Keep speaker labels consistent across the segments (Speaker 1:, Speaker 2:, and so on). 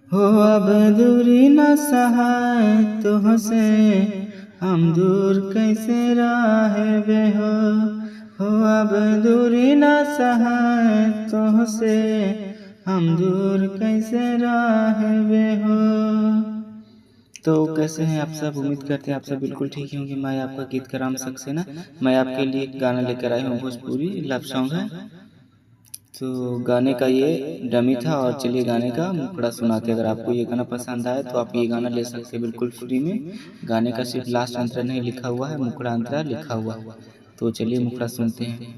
Speaker 1: हो अब दूरी न सहाय तुहसे, हम दूर कैसे रहबे हो अब दूरी न सहाय तुहसे, हम दूर कैसे रहबे हो। तो कैसे हैं आप सब? उम्मीद करते हैं आप सब बिल्कुल ठीक ही होंगे। मैं आपका गीतकार राम सक्सेना, मैं आपके लिए एक गाना लेकर आया हूँ, भोजपुरी लव सॉन्ग है। तो गाने का ये डमी था और चलिए गाने का मुखड़ा सुनाते। अगर आपको ये गाना पसंद आए तो आप ये गाना ले सकते हैं बिल्कुल फ्री में। गाने का सिर्फ लास्ट अंतरा नहीं लिखा हुआ है, मुखड़ा अंतरा लिखा हुआ है। तो चलिए मुखड़ा सुनते हैं।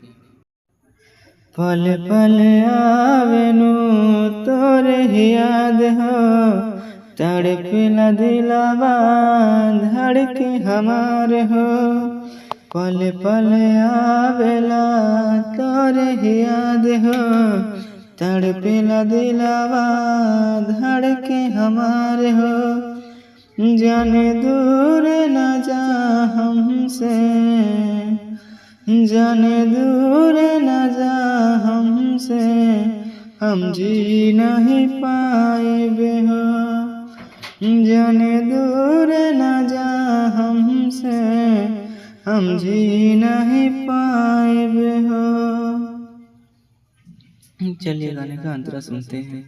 Speaker 1: पल पल आवेनु तोरे ही याद हो, तड़पेला दिलवा धड़के हमारे हो। पल पल आवेला तोरे ही याद हो, तड़पेला दिलवा धड़के हमारे हो। जाने दूर न जा हमसे, जाने दूर न जा हमसे, हम जी नहीं पाएबे हो। जाने दूर न जा हमसे, हम जी नहीं पाएबे हो। चलिए गाने का अंतरा सुनते हैं।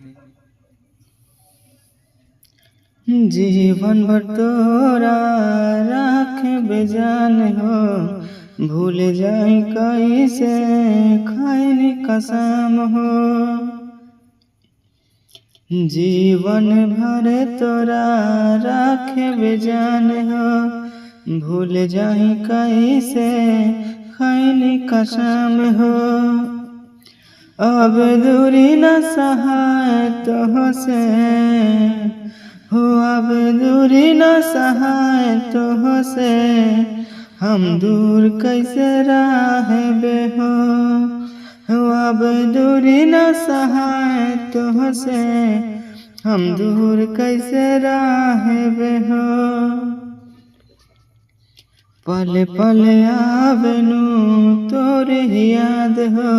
Speaker 1: जीवन भर तोरा राखबे जान हो, भूल जाई कैसे खैनी कसम हो। जीवन भर तोरा राखबे जान हो, भूल जाई कैसे खैनी कसम हो। अब दूरी न सहाय तुहसे, हो अब दूरी न सहाय तुहसे, हम दूर कैसे रहबे हो अब दूरी न सहाय तुहसे, हम दूर कैसे रहबे हो। पल पल आवेनु तोरे ही याद हो,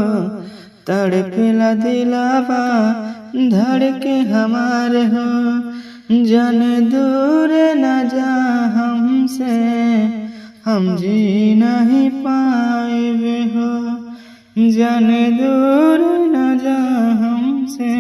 Speaker 1: तड़पेला दिलवा धड़के हमारे हो। जाने दूर न जा हमसे, हम जी नहीं पाएबे हो। जाने दूर न जा हमसे,